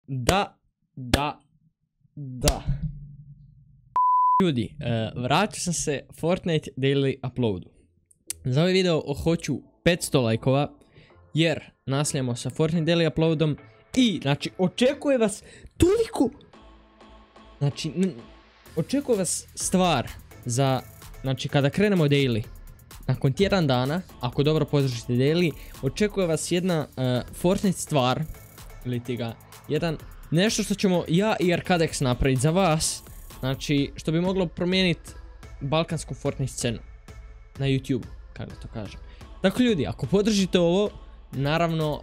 Da. Ljudi, vratio sam se Fortnite Daily Uploadu. Za ovaj video hoću 500 lajkova, jer nastavljamo sa Fortnite Daily Uploadom i, znači, očekuje vas toliko... Znači, očekuje vas stvar za, znači, kada krenemo Daily. Nakon tjedan dana, ako dobro podržite Daily, očekuje vas jedna Fortnite stvar, vidite ga, nešto što ćemo ja i Arkadex napraviti za vas, znači, što bi moglo promijeniti balkansku Fortnite scenu na YouTube, kako da to kažem. Dakle, ljudi, ako podržite ovo, naravno,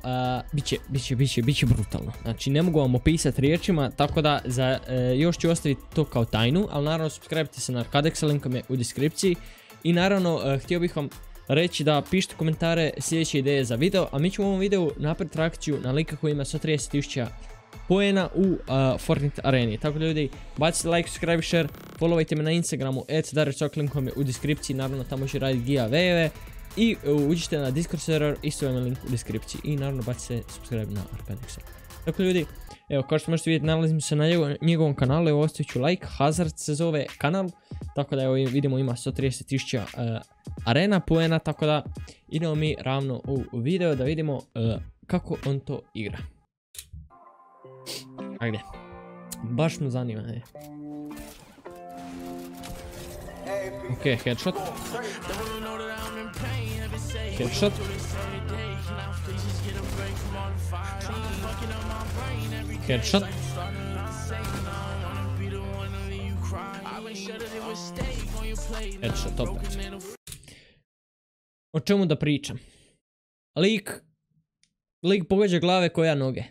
bit će brutalno. Znači, ne mogu vam opisati riječima, tako da još ću ostaviti to kao tajnu, ali naravno, subscribe-te se na Arkadexa, link je u deskripciji. I naravno, htio bih vam reći da pišite komentare sljedeće ideje za video, a mi ćemo u ovom videu napraviti reakciju na lika koji ima 130.000 poena u Fortnite areni. Tako da, ljudi, bacite like, subscribe, share, followajte me na Instagramu @daricok, link je u deskripciji, naravno tamo će raditi giveaway-eve. I uđite na Discord server, isto vam je link u deskripciji. I naravno bacite subscribe na Arkadexa. Dakle, ljudi, evo, kao što možete vidjeti, nalazim se na njegovom kanalu, evo, ostavit ću like, Hazard se zove kanal. Tako da, evo, vidimo, ima 130.000 arena poena, tako da idemo mi ravno u video da vidimo kako on to igra. Ajde, baš me zanima, ne. Ok, headshot. Headshot. Headshot. Headshot opet. O čemu da pričam? Lik pogađa glave koja noge.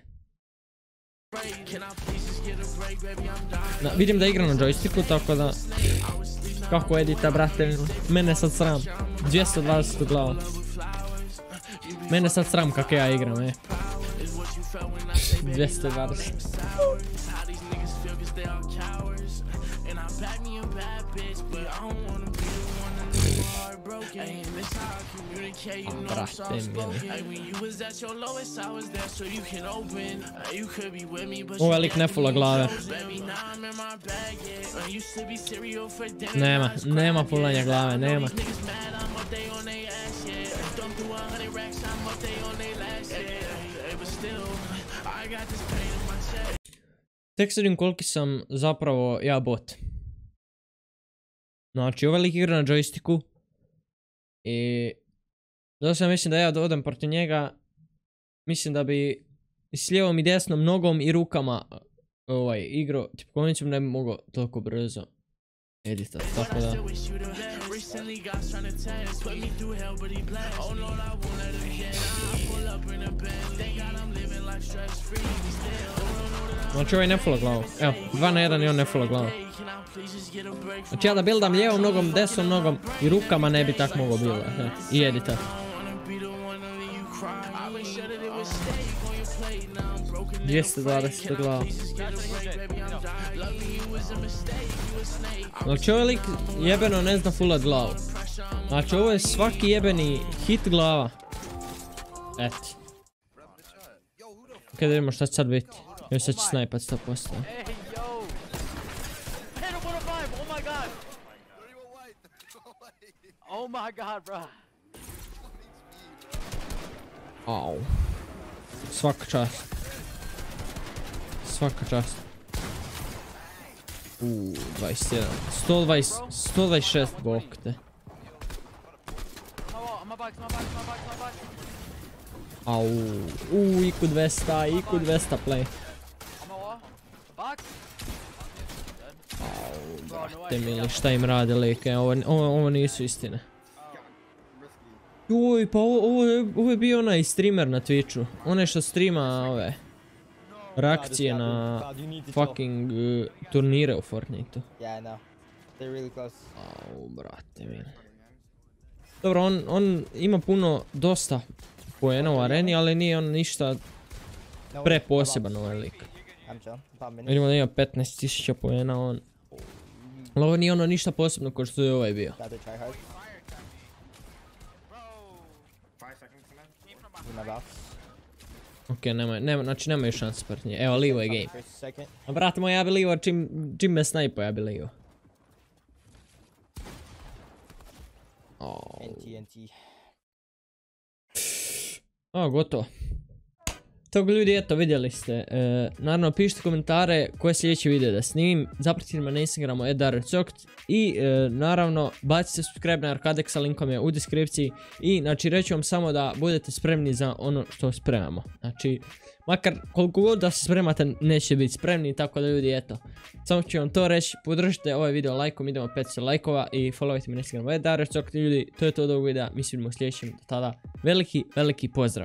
Vidim da igra na joysticku, tako da... Kako edita, brate, mene sad sram. 220 glava. Mene sad sram kako ja igram, 220. Brate, ovaj lik ne fula glave. Nema fulanja glave, nema. Tek vidim koliki sam zapravo ja bot. Znači, ovaj lik igra na joysticku. I... zato sam mislim da ja odem protiv njega. Mislim da bi s lijevom i desnom nogom i rukama igro, tipo komunicijom ne bi mogao toliko brzo editati, tako da... Znači, ovaj ne fula glavu. Evo, 2 na 1 i on ne fula glavu. Znači, ja da buildam lijevom nogom, desnom nogom i rukama ne bi tak mogao bilo. I editat. Jeste 20 glava. Znači, ovaj lik jebeno ne zna fulat glavu. Znači, ovo je svaki jebeni hit glava. Eto. Kada vidimo šta će sad biti. Još sad će snajpat 100%. Oh my god, bro. Au. Svaka čast. Svaka čast. 21. 126 bok te. Au. IQ 200 play. Au, brate mili, šta im rade like, ovo nisu istine. Uj, pa ovo je bio onaj streamer na Twitchu. Onaj što streama ove reakcije na fucking turnire u Fortniteu. Au, brate mili. Dobro, on ima dosta poena u areni, ali nije on ništa preposeban ovaj lik. Vidimo da ima 15.000 poena on. Ali ovo nije ono ništa posebno kao što je ovaj bio. Ok, znači nemaju šanse protiv nje. Evo, Leo je game. A brate moj, ja bi Leo čim me snajpo, ja bi Leo. O, gotovo. Tog ljudi, eto, vidjeli ste. Naravno, pišite komentare koje sljedeće video da snimim. Zapratite me na Instagramu @DaroCokt. I naravno, bacite subscribe na Arkadexa, linkom je u deskripciji. I znači, reću vam samo da budete spremni za ono što spremamo. Znači, makar koliko god da se spremate, neće biti spremni, tako da ljudi, eto. Samo ću vam to reći, podržite ovaj video lajkom, idemo 500 lajkova i followajte me na Instagramu @DaroCokt. Ljudi, to je to od ovog videa, mi se vidimo u sljedećem. Do tada, veliki pozdrav.